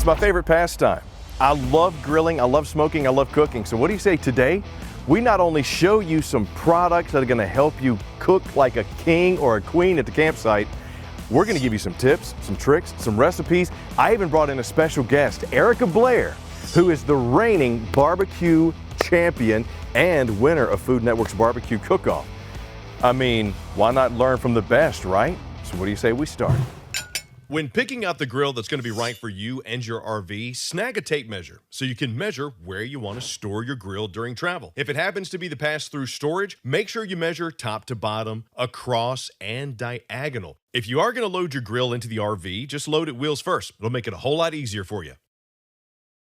my favorite pastime. I love grilling, I love smoking, I love cooking. So what do you say today? We not only show you some products that are gonna help you cook like a king or a queen at the campsite, we're gonna give you some tips, some tricks, some recipes. I even brought in a special guest, Blaire, who is the reigning barbecue champion and winner of Food Network's Barbecue Cook-Off. I mean, why not learn from the best, right? So what do you say we start? When picking out the grill that's going to be right for you and your RV, snag a tape measure so you can measure where you want to store your grill during travel. If it happens to be the pass-through storage, make sure you measure top to bottom, across, and diagonal. If you are going to load your grill into the RV, just load it wheels first. It'll make it a whole lot easier for you.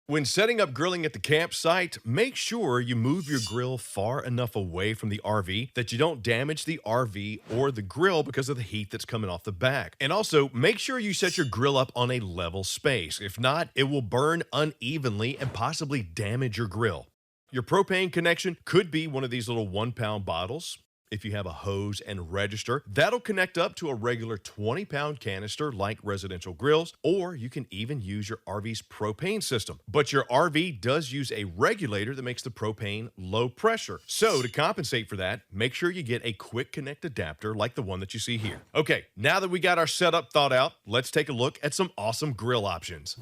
When setting up grilling at the campsite, make sure you move your grill far enough away from the RV that you don't damage the RV or the grill because of the heat that's coming off the back. And also, make sure you set your grill up on a level space. If not, it will burn unevenly and possibly damage your grill. Your propane connection could be one of these little 1-pound bottles. If you have a hose and register, that'll connect up to a regular 20-pound canister like residential grills, or you can even use your RV's propane system. But your RV does use a regulator that makes the propane low pressure. So to compensate for that, make sure you get a quick connect adapter like the one that you see here. Okay, now that we got our setup thought out, let's take a look at some awesome grill options.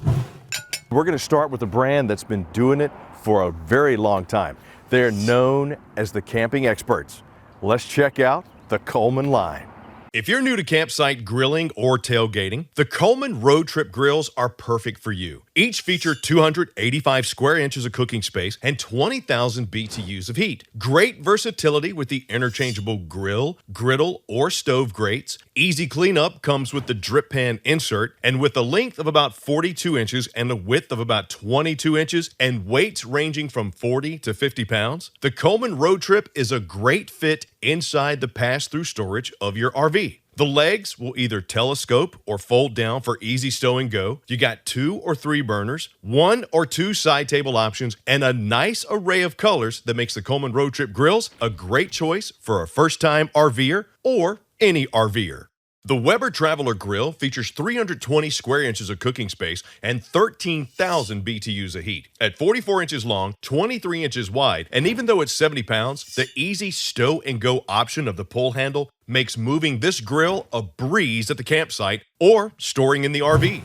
We're gonna start with a brand that's been doing it for a very long time. They're known as the camping experts. Let's check out the Coleman line. If you're new to campsite grilling or tailgating, the Coleman Road Trip grills are perfect for you. Each feature 285 square inches of cooking space and 20,000 BTUs of heat. Great versatility with the interchangeable grill, griddle, or stove grates. Easy cleanup comes with the drip pan insert, and with a length of about 42 inches and a width of about 22 inches and weights ranging from 40 to 50 pounds, the Coleman Road Trip is a great fit inside the pass-through storage of your RV. The legs will either telescope or fold down for easy stow and go. You got 2 or 3 burners, 1 or 2 side table options, and a nice array of colors that makes the Coleman Road Trip grills a great choice for a first-time RVer or any RVer. The Weber Traveler Grill features 320 square inches of cooking space and 13,000 BTUs of heat. At 44 inches long, 23 inches wide, and even though it's 70 pounds, the easy stow and go option of the pull handle makes moving this grill a breeze at the campsite or storing in the RV.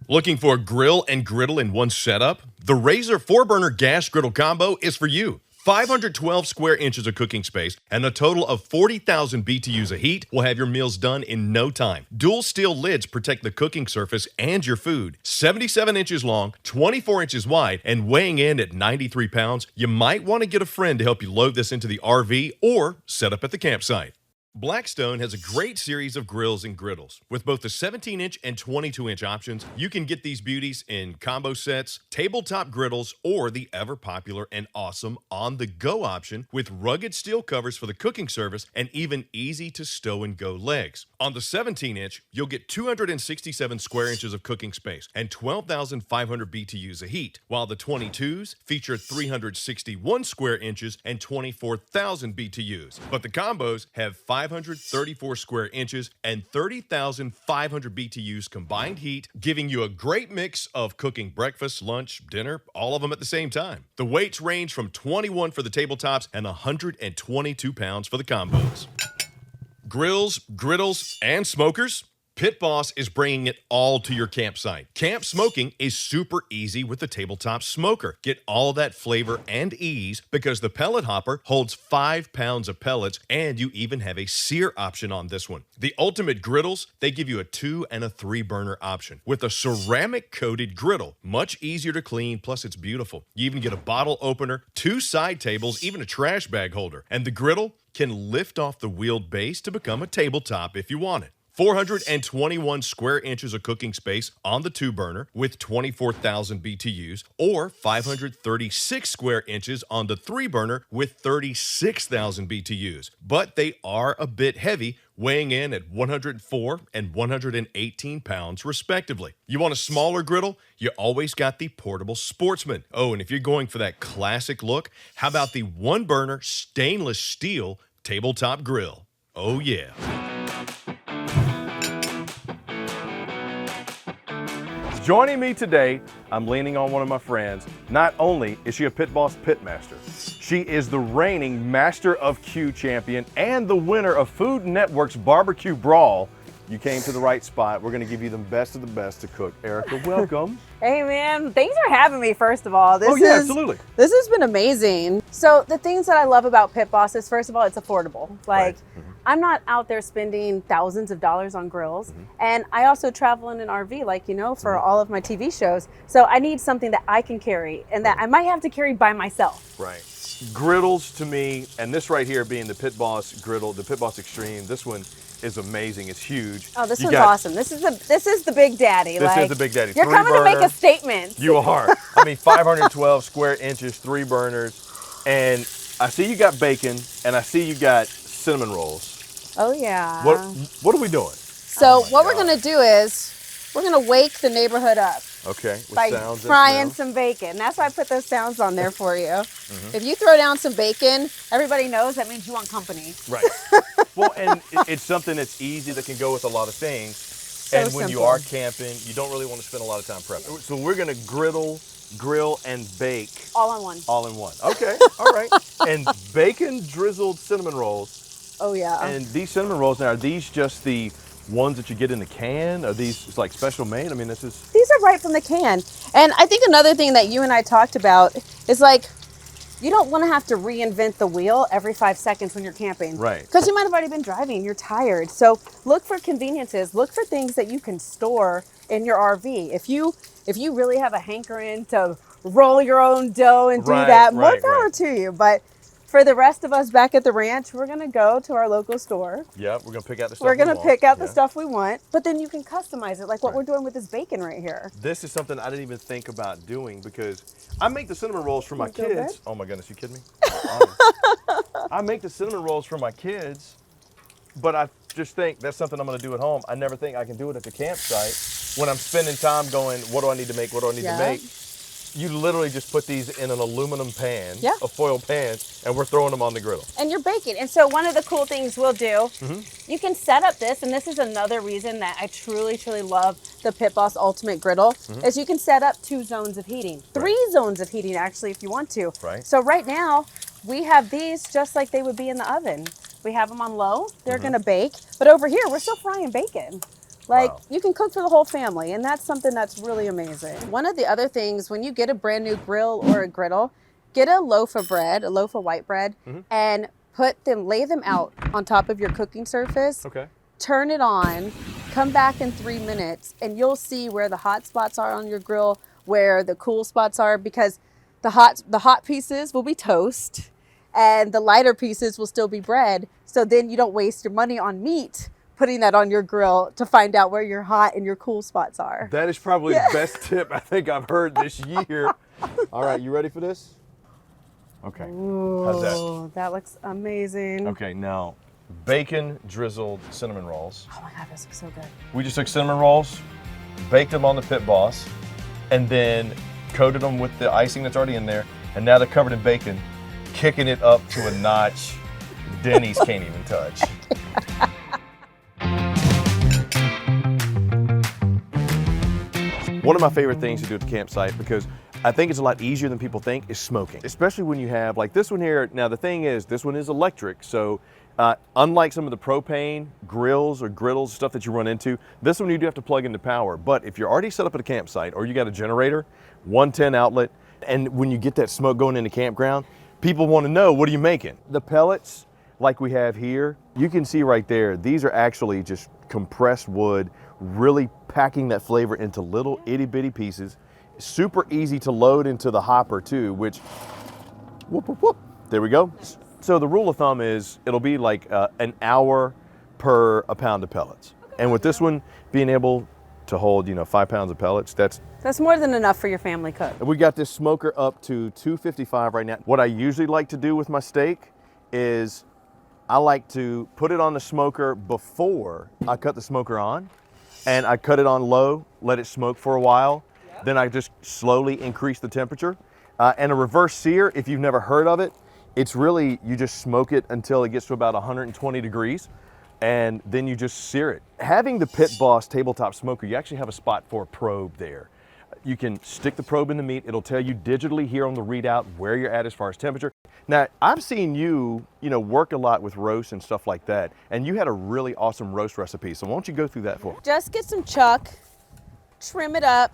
Looking for a grill and griddle in one setup? The Razor 4-burner gas griddle combo is for you. 512 square inches of cooking space and a total of 40,000 BTUs of heat will have your meals done in no time. Dual steel lids protect the cooking surface and your food. 77 inches long, 24 inches wide, and weighing in at 93 pounds, you might want to get a friend to help you load this into the RV or set up at the campsite. Blackstone has a great series of grills and griddles. With both the 17-inch and 22-inch options, you can get these beauties in combo sets, tabletop griddles, or the ever-popular and awesome on-the-go option with rugged steel covers for the cooking surface and even easy-to-stow-and-go legs. On the 17-inch, you'll get 267 square inches of cooking space and 12,500 BTUs of heat, while the 22s feature 361 square inches and 24,000 BTUs. But the combos have 534 square inches and 30,500 BTUs combined heat, giving you a great mix of cooking breakfast, lunch, dinner, all of them at the same time. The weights range from 21 for the tabletops and 122 pounds for the combos. Grills, griddles, and smokers? Pit Boss is bringing it all to your campsite. Camp smoking is super easy with the tabletop smoker. Get all that flavor and ease because the pellet hopper holds 5 pounds of pellets, and you even have a sear option on this one. The ultimate griddles, they give you a 2 and a 3 burner option with a ceramic coated griddle. Much easier to clean, plus it's beautiful. You even get a bottle opener, 2 side tables, even a trash bag holder. And the griddle can lift off the wheeled base to become a tabletop if you want it. 421 square inches of cooking space on the 2-burner with 24,000 BTUs, or 536 square inches on the 3-burner with 36,000 BTUs. But they are a bit heavy, weighing in at 104 and 118 pounds respectively. You want a smaller griddle? You always got the portable Sportsman. Oh, and if you're going for that classic look, how about the 1-burner stainless steel tabletop grill? Oh yeah. Joining me today, I'm leaning on one of my friends. Not only is she a Pit Boss Pitmaster, she is the reigning Master of Q champion and the winner of Food Network's Barbecue Brawl. You came to the right spot. We're gonna give you the best of the best to cook. Erica, welcome. Hey man, thanks for having me first of all. Absolutely. This has been amazing. So the things that I love about Pit Boss is first of all, it's affordable. Like I'm not out there spending thousands of dollars on grills. And I also travel in an RV, like, you know, for all of my TV shows. So I need something that I can carry and that I might have to carry by myself. Right. Griddles to me, and this right here being the Pit Boss griddle, the Pit Boss Extreme, this one is amazing. It's huge. Oh, this one's awesome. This is the big daddy. This is the big daddy. You're coming to make a statement. You are. I mean, 512 square inches, 3 burners, and I see you got bacon, and I see you got cinnamon rolls. Oh yeah. What are we doing? So what we're gonna do is we're gonna wake the neighborhood up. Okay. With By sounds frying some bacon. That's why I put those sounds on there for you. If you throw down some bacon, everybody knows that means you want company. Right. Well, and it's something that's easy that can go with a lot of things. And when you simple. are camping, you don't really want to spend a lot of time prepping. So we're gonna grill, and bake. All in one. All in one. Okay. All right. And bacon drizzled cinnamon rolls. Oh yeah. And these cinnamon rolls now, are these just the ones that you get in the can? Are these like special made? I mean, these are right from the can. And I think another thing that you and I talked about is like, you don't want to have to reinvent the wheel every 5 seconds when you're camping. Right. Because you might have already been driving, you're tired. So look for conveniences, look for things that you can store in your RV. If you really have a hankering to roll your own dough and do that, more power to you. But for the rest of us back at the ranch, we're gonna go to our local store. Yeah, we're gonna pick out the stuff We're gonna pick out the stuff we want, but then you can customize it, like what we're doing with this bacon right here. This is something I didn't even think about doing because I make the cinnamon rolls for my kids. Oh my goodness, you kidding me? I make the cinnamon rolls for my kids, but I just think that's something I'm gonna do at home. I never think I can do it at the campsite when I'm spending time going, what do I need to make? What do I need to make? You literally just put these in an aluminum pan, a foil pan, and we're throwing them on the griddle. And you're baking. And so one of the cool things we'll do, you can set up this, and this is another reason that I truly, truly love the Pit Boss Ultimate Griddle, is you can set up 2 zones of heating. 3 zones of heating, actually, if you want to. Right. So right now, we have these just like they would be in the oven. We have them on low. They're going to bake. But over here, we're still frying bacon. Like, you can cook for the whole family, and that's something that's really amazing. One of the other things, when you get a brand new grill or a griddle, get a loaf of bread, a loaf of white bread, and lay them out on top of your cooking surface. Okay. Turn it on, come back in 3 minutes, and you'll see where the hot spots are on your grill, where the cool spots are, because the hot pieces will be toast, and the lighter pieces will still be bread. So then you don't waste your money on meat putting that on your grill to find out where your hot and your cool spots are. That is probably the best tip I think I've heard this year. All right, you ready for this? Okay. Ooh, how's that? That looks amazing. Okay, now bacon drizzled cinnamon rolls. Oh my God, this looks so good. We just took cinnamon rolls, baked them on the Pit Boss, and then coated them with the icing that's already in there, and now they're covered in bacon, kicking it up to a notch Denny's can't even touch. One of my favorite things to do at the campsite, because I think it's a lot easier than people think, is smoking. Especially when you have, like this one here, now the thing is, this one is electric, so unlike some of the propane grills or griddles, stuff that you run into, this one you do have to plug into power. But if you're already set up at a campsite, or you got a generator, 110 outlet, and when you get that smoke going in the campground, people want to know, what are you making? The pellets, like we have here, you can see right there, these are actually just compressed wood, really packing that flavor into little itty bitty pieces. Super easy to load into the hopper too, which, whoop, whoop, whoop. There we go. So the rule of thumb is it'll be like an hour per a pound of pellets. And with this one being able to hold, 5 pounds of pellets, that's more than enough for your family cook. We got this smoker up to 255 right now. What I usually like to do with my steak is I like to put it on the smoker before I cut the smoker on, and I cut it on low, let it smoke for a while. Then I just slowly increase the temperature. And a reverse sear, if you've never heard of it, it's really, you just smoke it until it gets to about 120 degrees, and then you just sear it. Having the Pit Boss tabletop smoker, you actually have a spot for a probe there. You can stick the probe in the meat. It'll tell you digitally here on the readout where you're at as far as temperature. Now, I've seen you, work a lot with roast and stuff like that, and you had a really awesome roast recipe. So why don't you go through that for me? Just get some chuck, trim it up,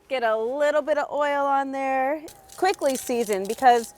get a little bit of oil on there, quickly season, because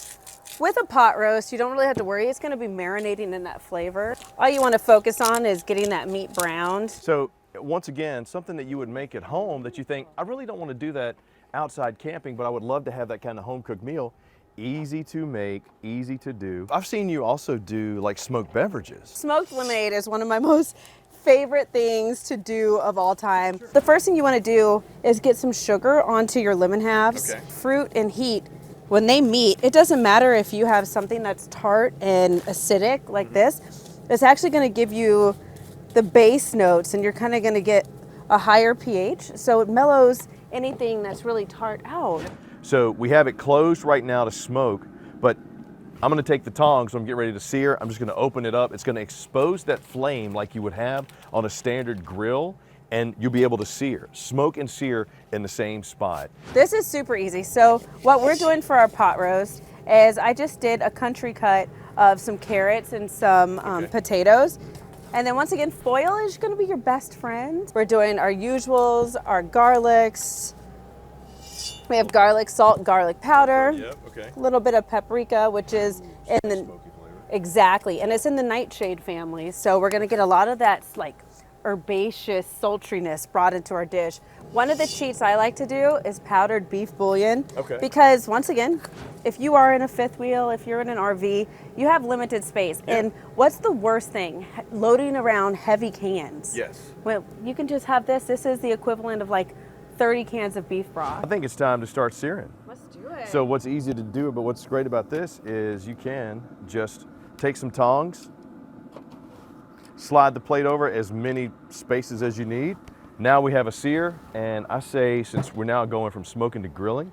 with a pot roast, you don't really have to worry. It's going to be marinating in that flavor. All you want to focus on is getting that meat browned. So once again, something that you would make at home that you think, I really don't want to do that outside camping, but I would love to have that kind of home cooked meal. Easy to make, easy to do. I've seen you also do like smoked beverages. Smoked lemonade is one of my most favorite things to do of all time. The first thing you want to do is get some sugar onto your lemon halves. Okay. Fruit and heat, when they meet, it doesn't matter if you have something that's tart and acidic like this. It's actually going to give you the base notes, and you're kind of going to get a higher pH, so it mellows anything that's really tart out. So we have it closed right now to smoke, but I'm gonna take the tongs, I'm getting ready to sear. I'm just gonna open it up. It's gonna expose that flame like you would have on a standard grill, and you'll be able to sear, smoke and sear in the same spot. This is super easy. So what we're doing for our pot roast is I just did a country cut of some carrots and some potatoes. And then once again, foil is gonna be your best friend. We're doing our usuals, our garlics. We have garlic salt, garlic powder. Yep, okay. A little bit of paprika, which is in the, exactly, and it's in the nightshade family. So we're gonna get a lot of that like herbaceous sultriness brought into our dish. One of the cheats I like to do is powdered beef bouillon. Okay. Because once again, if you are in a fifth wheel, if you're in an RV, you have limited space. Yeah. And what's the worst thing? Loading around heavy cans. Yes. Well, you can just have this. This is the equivalent of like 30 cans of beef broth. I think it's time to start searing. Let's do it. So what's easy to do, but what's great about this is you can just take some tongs, slide the plate over as many spaces as you need. Now we have a sear, and I say, since we're now going from smoking to grilling,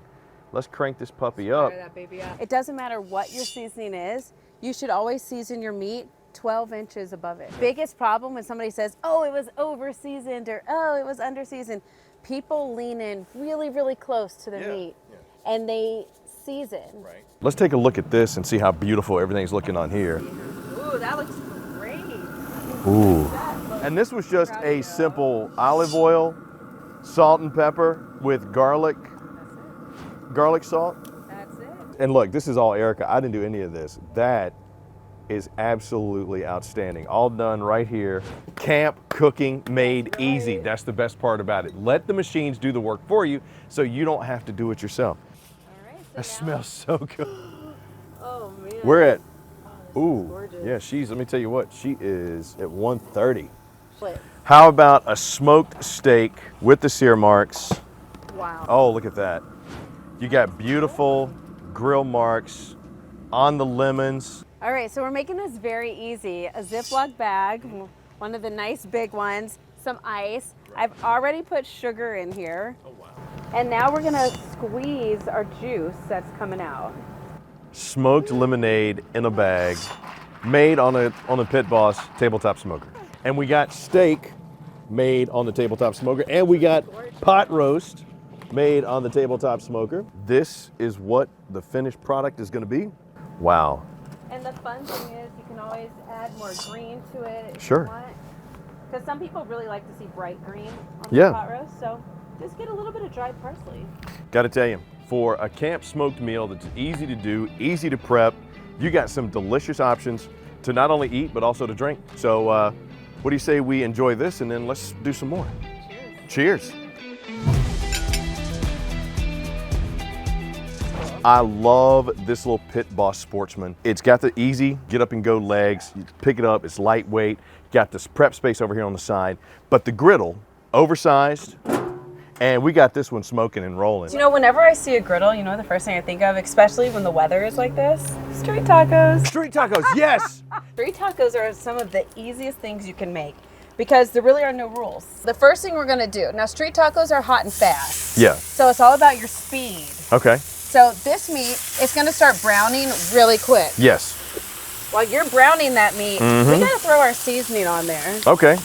let's crank this puppy up. Fire that baby up. It doesn't matter what your seasoning is, you should always season your meat 12 inches above it. Biggest problem when somebody says, oh, it was over seasoned, or oh, it was under seasoned. People lean in really, really close to their meat, and they season. Right. Let's take a look at this and see how beautiful everything's looking on here. Ooh, that looks great. Ooh. And this was just a simple olive oil, salt and pepper with garlic salt. That's it. And look, this is all Erica. I didn't do any of this. That is absolutely outstanding. All done right here. Camp cooking made easy. That's the best part about it. Let the machines do the work for you so you don't have to do it yourself. All right, That smells so good. Oh, man. We're at, ooh, gorgeous. yeah, let me tell you what, she is at 130. Flip. How about a smoked steak with the sear marks? Wow. Oh, look at that. You got beautiful grill marks on the lemons. All right, so we're making this very easy. A Ziploc bag, one of the nice big ones, some ice. I've already put sugar in here. Oh, wow. And now we're gonna squeeze our juice that's coming out. Smoked lemonade in a bag, made on a Pit Boss tabletop smoker. And we got steak made on the tabletop smoker, and we got pot roast made on the tabletop smoker. This is what the finished product is gonna be. Wow. And the fun thing is you can always add more green to it if Sure. you want. Because some people really like to see bright green on Yeah. the pot roast, so just get a little bit of dried parsley. Gotta tell you, for a camp smoked meal that's easy to do, easy to prep, you got some delicious options to not only eat, but also to drink. So what do you say we enjoy this, and then let's do some more. Cheers. Cheers. I love this little Pit Boss Sportsman. It's got the easy get up and go legs. You pick it up, it's lightweight. Got this prep space over here on the side, but the griddle, oversized, and we got this one smoking and rolling. You know, whenever I see a griddle, you know the first thing I think of, especially when the weather is like this? Street tacos. Street tacos, yes! Street tacos are some of the easiest things you can make because there really are no rules. The first thing we're gonna do, now street tacos are hot and fast. Yeah. So it's all about your speed. Okay. So this meat is gonna start browning really quick. Yes. While you're browning that meat, we gotta throw our seasoning on there. Okay.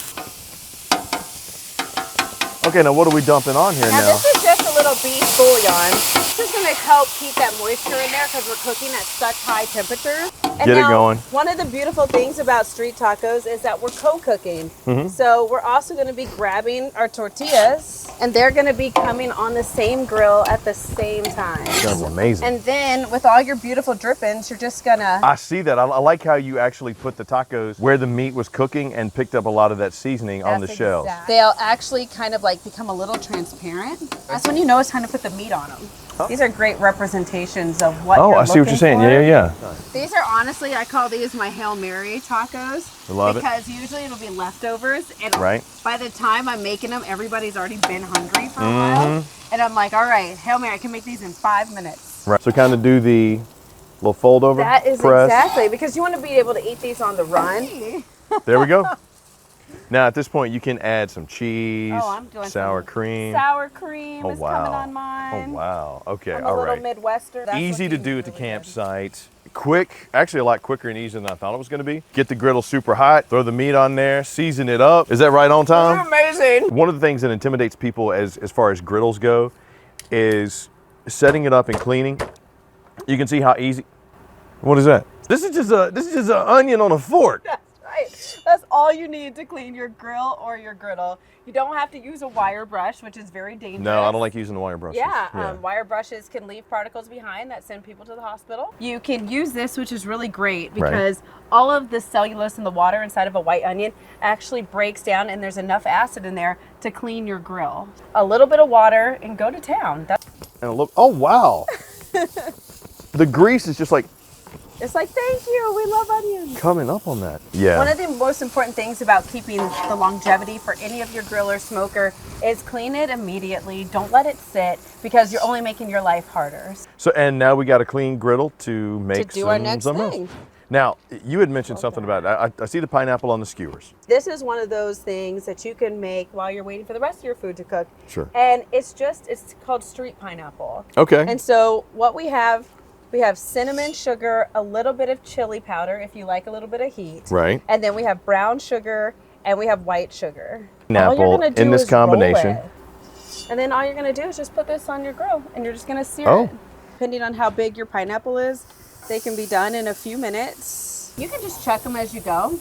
Okay, now what are we dumping on here now? Now this is just a little beef bouillon. This is going to help keep that moisture in there because we're cooking at such high temperatures. And Get it now, going. one of the beautiful things about street tacos is that we're co-cooking. So we're also going to be grabbing our tortillas, and they're going to be coming on the same grill at the same time. Sounds amazing. And then with all your beautiful drippings, you're just going to... I see that. I like how you actually put the tacos where the meat was cooking and picked up a lot of that seasoning on the shells. They'll actually kind of like become a little transparent. That's when you know it's time to put the meat on them. These are great representations of what you're I see what you're saying. for. Yeah. These are honestly, I call these my Hail Mary tacos. I love it. Because usually it'll be leftovers. And Right. by the time I'm making them, everybody's already been hungry for a while. And I'm like, all right, Hail Mary, I can make these in 5 minutes. Right. So kind of do the little fold over. That is press. exactly, because you want to be able to eat these on the run. There we go. Now at this point you can add some cheese, I'm doing sour some cream. Sour cream is coming on Oh mine. wow. Okay. I'm All a little right. Midwestern. That's Easy to looking do at the really good. campsite. Quick, actually a lot quicker and easier than I thought it was going to be. Get the griddle super hot, throw the meat on there, season it up. Is that right on time? Amazing. One of the things that intimidates people as far as griddles go is setting it up and cleaning. You can see how easy. What is that? This is just an onion on a fork. Right. That's all you need to clean your grill or your griddle. You don't have to use a wire brush, which is very dangerous. No, I don't like using the wire brushes. Yeah, wire brushes can leave particles behind that send people to the hospital. You can use this, which is really great because all of the cellulose in the water inside of a white onion actually breaks down, and there's enough acid in there to clean your grill. A little bit of water and go to town. And look, oh wow. The grease is just like It's like, thank you, we love onions. coming up on that. Yeah. One of the most important things about keeping the longevity for any of your grill or smoker is clean it immediately. Don't let it sit because you're only making your life harder. So, and now we got a clean griddle to make To do our next something thing. else. Now, you had mentioned something about, I see the pineapple on the skewers. This is one of those things that you can make while you're waiting for the rest of your food to cook. Sure. And it's called street pineapple. Okay. And so what we have cinnamon, sugar, a little bit of chili powder if you like a little bit of heat. Right. And then we have brown sugar and we have white sugar. Pineapple All you're gonna do in this is roll combination. it. And then all you're gonna do is just put this on your grill and you're just gonna sear Oh. it. Depending on how big your pineapple is, they can be done in a few minutes. You can just check them as you go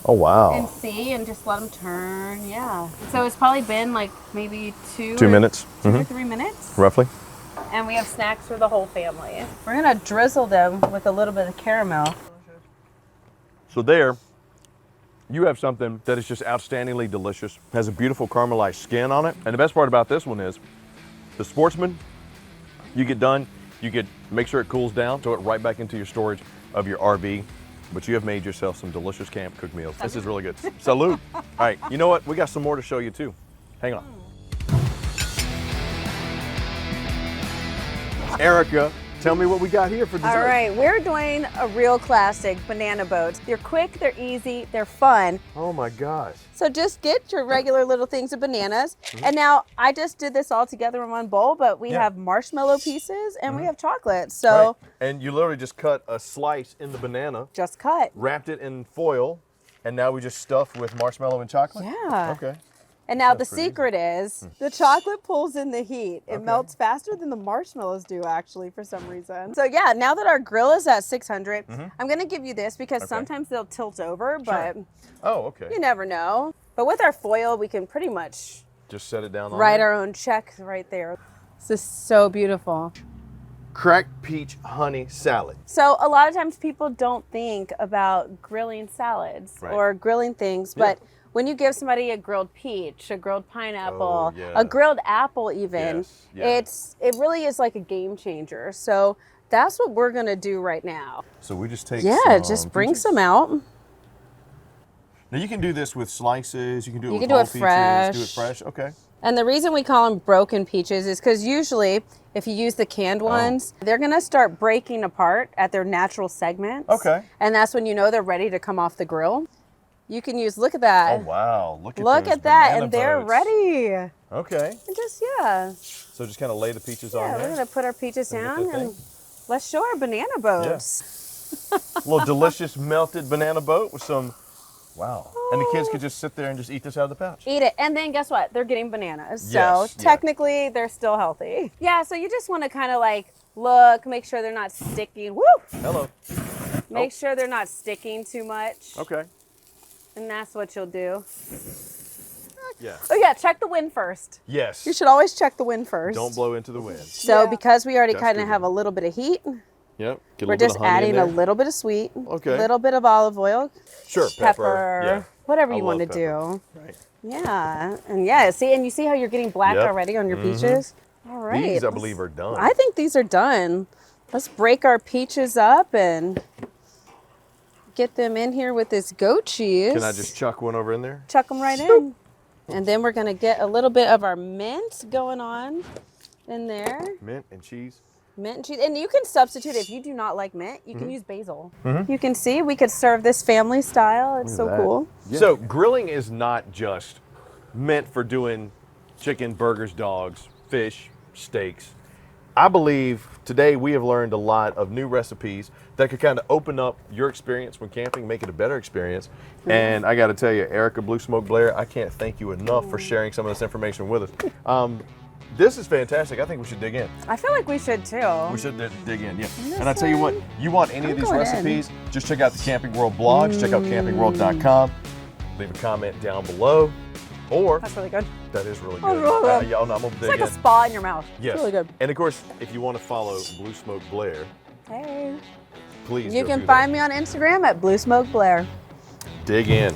Oh, wow. and see and just let them turn. Yeah. So it's probably been like maybe 2 minutes. or 3 minutes. Roughly. And we have snacks for the whole family. We're gonna drizzle them with a little bit of caramel. So there, you have something that is just outstandingly delicious, has a beautiful caramelized skin on it. And the best part about this one is, the Sportsman, you get done, you get, make sure it cools down, throw it right back into your storage of your RV. But you have made yourself some delicious camp cooked meals. This is really good. Salute. All right, you know what? We got some more to show you too. Hang on. Erica, tell me what we got here for dessert. All right, we're doing a real classic, banana boats. They're quick, they're easy, they're fun. Oh my gosh. So just get your regular little things of bananas. And now I just did this all together in one bowl, but we have marshmallow pieces and we have chocolate. So Right. And you literally just cut a slice in the banana, just cut. wrapped it in foil, and now we just stuff with marshmallow and chocolate? Yeah. Okay. And now the That's pretty secret is the chocolate pulls in the heat. It melts faster than the marshmallows do, actually, for some reason. So yeah, now that our grill is at 600, I'm gonna give you this because sometimes they'll tilt over, but Oh, okay. you never know. But with our foil, we can pretty much Just set it down on write there. our own check right there. This is so beautiful. Cracked peach honey salad. So a lot of times people don't think about grilling salads Right. or grilling things, but when you give somebody a grilled peach, a grilled pineapple, Oh, yeah. a grilled apple even, Yes, yeah. it really is like a game changer. So that's what we're gonna do right now. So we just take Just bring peaches. some out. Now you can do this with slices, you can do it You with can do whole it peaches, fresh. do it fresh, okay. And the reason we call them broken peaches is because usually if you use the canned ones, they're gonna start breaking apart at their natural segments. Okay. And that's when you know they're ready to come off the grill. You can use, look at that. Oh wow, look at Look those at that, banana and they're boats. ready. Okay, And just, yeah. so just kind of lay the peaches on Yeah, there. we're gonna put our peaches And get down that and thing. let's show our banana boats. A little delicious melted banana boat with some, wow. And the kids could just sit there and just eat this out of the pouch. Eat it. And then guess what? They're getting bananas. Yes, So yeah. technically they're still healthy. Yeah, so you just want to kind of like look, make sure they're not sticking. Woo! Hello. Make sure they're not sticking too much. Okay. And that's what you'll do. Yeah. Oh yeah, check the wind first. Yes. You should always check the wind first. Don't blow into the wind. So because we already That's kind of good. have a little bit of heat, Yep. Get a we're little bit just of honey in adding a there. little bit of sweet, Okay. a little bit of olive oil, Sure. pepper, Yeah. whatever I you want to love pepper. do. Right. Yeah, and yeah, see, and you see how you're getting black Yep. already on your peaches? All right. These, I believe, are done. I think these are done. Let's break our peaches up and get them in here with this goat cheese. Can I just chuck one over in there? chuck them right in? And then we're gonna get a little bit of our mint going on in there. Mint and cheese. Mint and cheese. And you can substitute, if you do not like mint, you can use basil. You can see, we could serve this family style. It's so Look at cool. that. So grilling is not just meant for doing chicken, burgers, dogs, fish, steaks. I believe today we have learned a lot of new recipes that could kind of open up your experience when camping, make it a better experience. And I got to tell you, Erica Blue Smoke Blaire, I can't thank you enough for sharing some of this information with us. This is fantastic. I think we should dig in. I feel like we should too. We should dig in, yeah. And I tell you what, you want any of these going recipes, just check out the Camping World blogs, check out campingworld.com, leave a comment down below, or That's really good. that is really Oh, good. really good. Yeah, I'm gonna It's dig like in. a spa in your mouth. Yes. It's really good. And of course, if you want to follow Blue Smoke Blaire, Hey. please You go can do find me on Instagram at Blue Smoke Blaire. that. Dig in.